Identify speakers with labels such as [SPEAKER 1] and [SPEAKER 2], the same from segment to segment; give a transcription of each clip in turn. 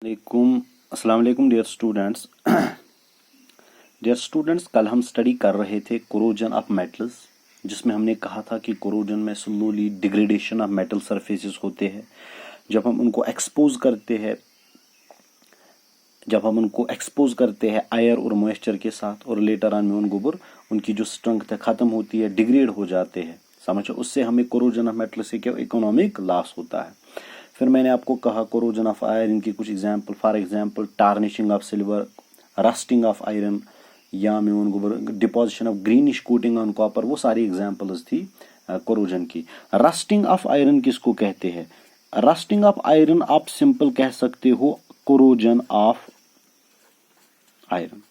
[SPEAKER 1] अस्सलाम वालेकुम dear students. कल हम स्टडी कर रहे थे कोरोजन ऑफ मेटल्स, जिसमें हमने कहा था कि कोरोजन में slowly degradation of metal surfaces होते हैं जब हम उनको एक्सपोज करते हैं आयर और मॉइस्चर के साथ, और लेटर ऑन में उनकी जो स्ट्रेंथ है ख़त्म होती है, डिग्रेड हो जाते हैं। समझो, उससे हमें कोरोजन ऑफ मेटल से क्या इकोनॉमिक लॉस होता है। फिर मैंने आपको कहा कोरोजन ऑफ आयरन की कुछ example, for example tarnishing of silver, rusting of iron, या मैं उनको deposition of greenish coating on copper, वो सारी एग्जांपल्स थी कोरोजन की। रस्टिंग ऑफ आयरन किसको कहते हैं? रस्टिंग ऑफ आयरन आप सिंपल कह सकते हो कोरोजन ऑफ आयरन।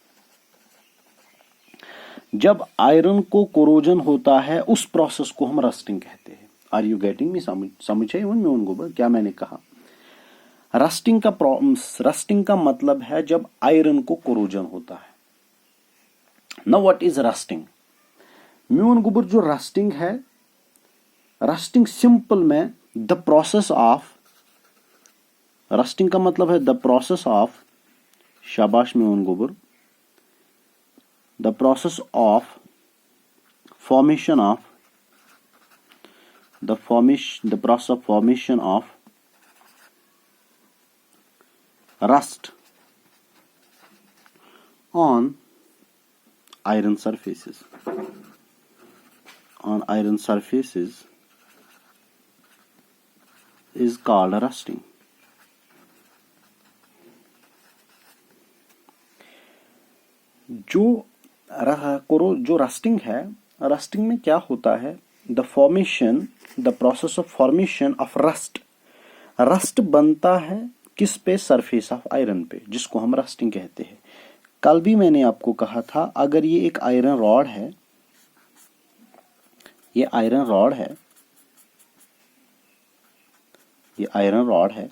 [SPEAKER 1] जब आयरन को कोरोजन होता है उस प्रोसेस को हम रस्टिंग कहते हैं। Are you getting me? समझे उनको क्या मैंने कहा? रस्टिंग का मतलब है जब आयरन को कोरोजन होता है। Now what is rusting? म्यून गुबर जो रस्टिंग है, रस्टिंग सिंपल में द प्रोसेस ऑफ, रस्टिंग का मतलब है द प्रोसेस ऑफ, शाबाश म्यून गुबर, the process of formation of, the process of formation of rust on iron surfaces. On iron surfaces is called rusting. जो रस्टिंग है, रस्टिंग में क्या होता है? The process of formation of rust. Rust बनता है किस पे? सरफेस ऑफ आयरन पे, जिसको हम रस्टिंग कहते हैं। कल भी मैंने आपको कहा था, अगर ये एक आयरन रॉड है, ये आयरन रॉड है, ये आयरन रॉड है,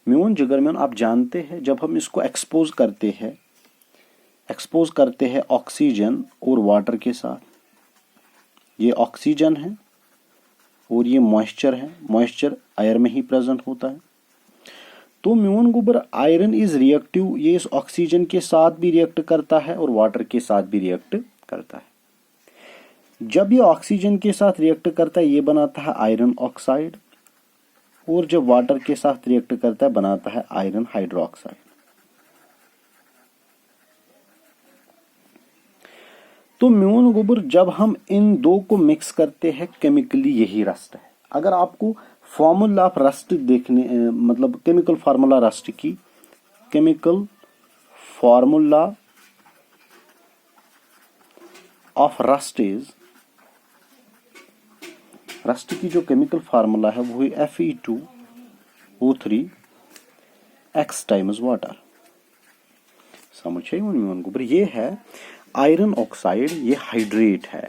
[SPEAKER 1] म्यून जिगर म्यून, आप जानते हैं जब हम इसको एक्सपोज करते हैं ऑक्सीजन और वाटर के साथ, ये ऑक्सीजन है और ये मॉइस्चर है, मॉइस्चर आयर में ही प्रेजेंट होता है। तो म्यून गुबर आयरन इज रिएक्टिव, ये इस ऑक्सीजन के साथ भी रिएक्ट करता है और वाटर के साथ भी रिएक्ट करता है। जब ये ऑक्सीजन के साथ रिएक्ट करता है, ये बनाता है आयरन ऑक्साइड, और जब वाटर के साथ रिएक्ट करता है बनाता है आयरन हाइड्रोक्साइड। तो म्यून गुबर जब हम इन दो को मिक्स करते हैं केमिकली, यही रस्ट है। अगर आपको फॉर्मूला ऑफ रस्ट देखने, मतलब केमिकल फार्मूला रस्ट की, chemical formula of rust is, rust की जो केमिकल फार्मूला है वो है Fe2O3 X टाइम्स वाटर। समझे म्यून गुबर? ये है आयरन ऑक्साइड, ये हाइड्रेट है।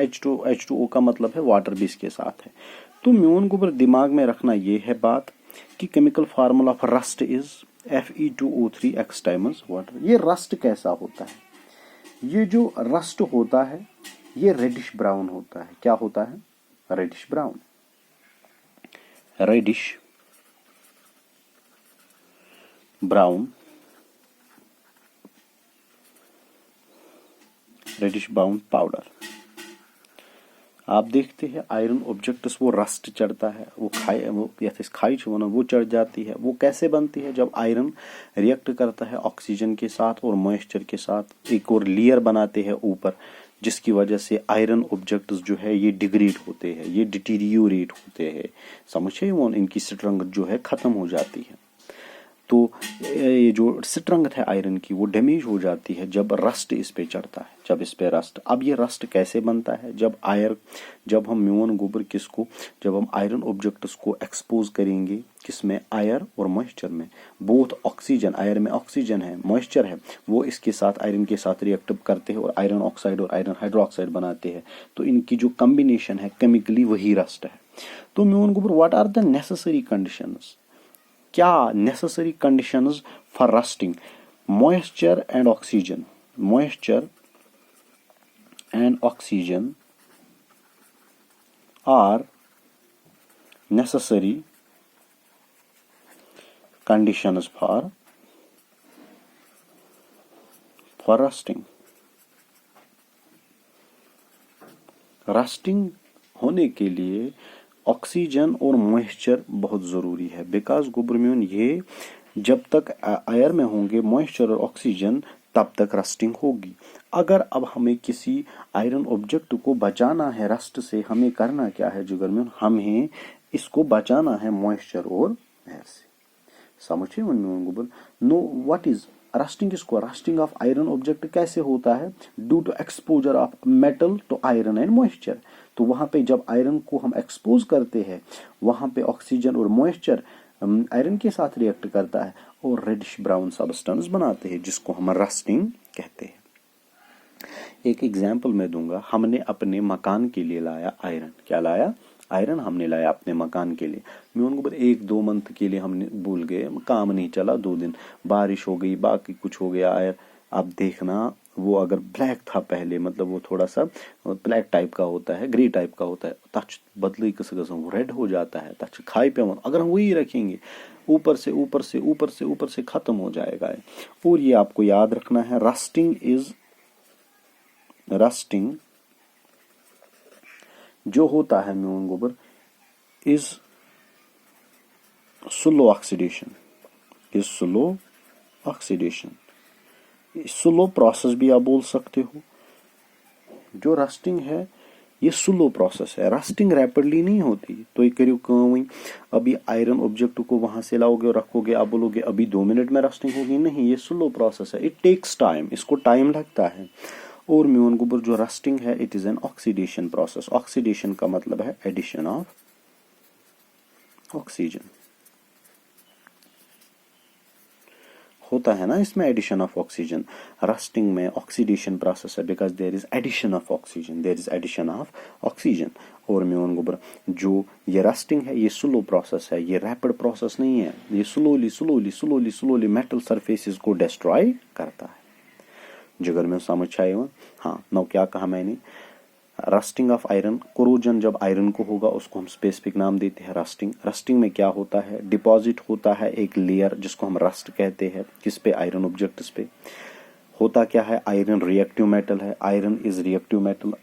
[SPEAKER 1] H2O का मतलब है वाटर भी इसके साथ है। तो म्यून गुबर दिमाग में रखना ये है बात कि chemical formula of rust is Fe2O3 X times water. ये रस्ट कैसा होता है? ये जो रस्ट होता है ये रेडिश ब्राउन होता है। क्या होता है? Reddish brown. Reddish brown, reddish brown powder. आप देखते हैं आयरन ऑब्जेक्ट्स वो रस्ट चढ़ता है, वो खाई वो चढ़ जाती है। वो कैसे बनती है? जब आयरन रिएक्ट करता है ऑक्सीजन के साथ और मॉइस्चर के साथ, एक और लेयर बनाते हैं ऊपर, जिसकी वजह से आयरन ऑब्जेक्ट्स जो है ये डिग्रेड होते हैं, ये डिटीरियोरेट होते हैं। समझे? वो इनकी स्ट्रेंथ जो है खत्म हो जाती है। तो ये जो स्ट्रेंथ है आयरन की वो डैमेज हो जाती है जब रस्ट इस पे चढ़ता है, जब इस पे रस्ट। अब ये रस्ट कैसे बनता है? जब हम म्यून गोबर जब हम आयरन ऑब्जेक्ट्स को एक्सपोज करेंगे, किसमें? आयर और मॉइस्चर में। बोथ ऑक्सीजन, आयर में ऑक्सीजन है, मॉइस्चर है, वो इसके साथ आयरन के साथ रिएक्ट करते हैं और आयरन ऑक्साइड और आयरन हाइड्रोक्साइड बनाते हैं। तो इनकी जो कॉम्बिनेशन है केमिकली वही रस्ट है। तो म्यून गोबर what are the necessary conditions? क्या necessary conditions for rusting? Moisture and oxygen, moisture and oxygen are necessary conditions for for rusting. Rusting होने के लिए ऑक्सीजन और मॉइस्चर बहुत जरूरी है, बिकॉज गुबरम्यून ये जब तक एयर में होंगे मॉइस्चर और ऑक्सीजन तब तक रस्टिंग होगी। अगर अब हमें किसी आयरन ऑब्जेक्ट को बचाना है रस्ट से, हमें करना क्या है जुगरम्यून, हमें इसको बचाना है मॉइस्चर और एयर से। समझिए गुबर नो व्हाट इज रस्टिंग। इसको रस्टिंग ऑफ आयरन ऑब्जेक्ट कैसे होता है, due to exposure of metal to iron and moisture. तो वहां पे जब आयरन को हम एक्सपोज करते हैं वहां पे ऑक्सीजन और मॉइस्चर आयरन के साथ रिएक्ट करता है और रेडिश ब्राउन सब्सटेंस बनाते हैं जिसको हम रस्टिंग कहते हैं। एक एग्जाम्पल मैं दूंगा, हमने अपने मकान के लिए लाया आयरन। क्या लाया, आयरन हमने लाया अपने मकान के लिए। मैं उनको 1-2 मंथ के लिए हमने भूल गए, काम नहीं चला, 2 दिन बारिश हो गई, बाकी कुछ हो गया आयर। अब देखना वो अगर ब्लैक था पहले, मतलब वो थोड़ा सा ब्लैक टाइप का होता है, ग्रे टाइप का होता है, तच बदली किस वो रेड हो जाता है, तच खाई पे अगर हम वही रखेंगे ऊपर से ऊपर से ऊपर से ऊपर से खत्म हो जाएगा। और ये आपको याद रखना है, रस्टिंग जो होता है म्यून गोबर is slow oxidation, slow process भी आप बोल सकते हो। जो रस्टिंग है ये स्लो प्रोसेस है, रस्टिंग रैपिडली नहीं होती। तो ये करियो काम, अभी आयरन ऑब्जेक्ट को वहां से लाओगे और रखोगे, आप बोलोगे अभी 2 मिनट में रस्टिंग होगी, नहीं, ये स्लो प्रोसेस है, इट टेक्स टाइम, इसको टाइम लगता है। और म्यून गोबर जो रस्टिंग है it is an oxidation process. Oxidation का मतलब है एडिशन ऑफ ऑक्सीजन, होता है ना इसमें एडिशन ऑफ ऑक्सीजन। रस्टिंग में ऑक्सीडेशन प्रोसेस है because there is addition of oxygen, और म्यून गोबर जो ये रस्टिंग है ये स्लो प्रोसेस है, ये रैपिड प्रोसेस नहीं है, ये स्लोली मेटल सरफेसेस को डिस्ट्रॉय करता है। जिगर में समझ आए। हाँ, नौ क्या कहा मैंने, रस्टिंग ऑफ आयरन, कोरोजन जब आयरन को होगा उसको हम स्पेसिफिक नाम देते हैं रस्टिंग में क्या होता है, डिपॉजिट होता है एक लेयर जिसको हम रस्ट कहते हैं, किस पे, आयरन ऑब्जेक्ट्स पे। होता क्या है, आयरन रिएक्टिव मेटल है, आयरन इज रिएक्टिव मेटल,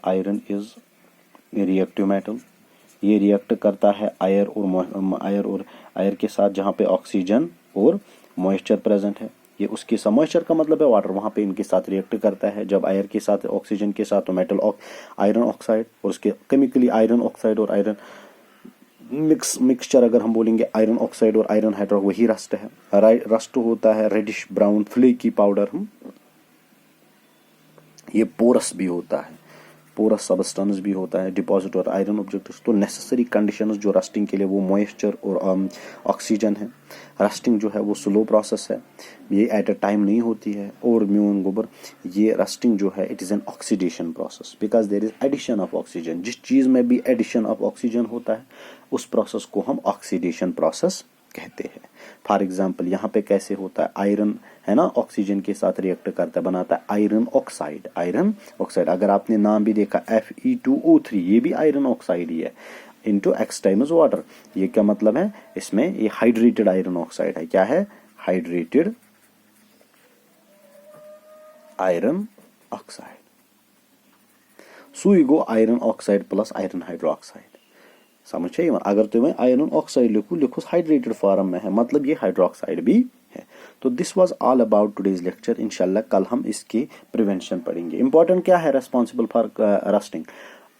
[SPEAKER 1] ये रिएक्ट करता है आयर के साथ जहां पे ऑक्सीजन और मॉइस्चर प्रेजेंट है। ये उसके साथ, मॉइस्चर का मतलब है वाटर, वहां पे इनके साथ रिएक्ट करता है। जब आयर के साथ ऑक्सीजन के साथ तो मेटल आयरन ऑक्साइड, और उसके केमिकली आयरन ऑक्साइड और आयरन मिक्सचर अगर हम बोलेंगे आयरन ऑक्साइड और आयरन हाइड्रोक्साइड, वही रस्ट है। रस्ट होता है रेडिश ब्राउन फ्लेकी पाउडर। ये पोरस भी होता है, पोरस सबस्टेंस भी होता है, डिपॉजिट और आयरन ऑब्जेक्ट्स। तो नेसेसरी कंडीशंस जो रस्टिंग के लिए वो मॉइस्चर और ऑक्सीजन है। रस्टिंग जो है वो स्लो प्रोसेस है, ये एट अ टाइम नहीं होती है। और म्यून गोबर ये रस्टिंग जो है it is an oxidation process because there is addition of oxygen. जिस चीज में भी एडिशन ऑफ ऑक्सीजन होता है उस प्रोसेस को हम ऑक्सीडेशन प्रोसेस कहते हैं। फॉर एग्जाम्पल यहाँ पे कैसे होता है, आयरन है ना ऑक्सीजन के साथ रिएक्ट करता है, बनाता है आयरन ऑक्साइड। अगर आपने नाम भी देखा Fe2O3, ये भी आयरन ऑक्साइड ही है, इंटू X टाइम्स वाटर। ये क्या मतलब है, इसमें ये हाइड्रेटेड आयरन ऑक्साइड है। क्या है, हाइड्रेटेड आयरन ऑक्साइड। सुई गो iron oxide plus iron hydroxide. समझ चाहिए, अगर तुम्हें आयरन ऑक्साइड लिखो हाइड्रेटेड फॉर्म में है, मतलब ये हाइड्रोक्साइड भी है। तो this was all about today's lecture. इंशाल्लाह कल हम इसके प्रिवेंशन पढ़ेंगे। इंपॉर्टेंट क्या है, रेस्पॉन्सिबल फॉर रस्टिंग,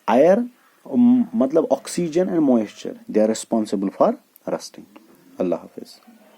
[SPEAKER 1] आयर मतलब oxygen and moisture, they are responsible for rusting. अल्लाह हाफिज।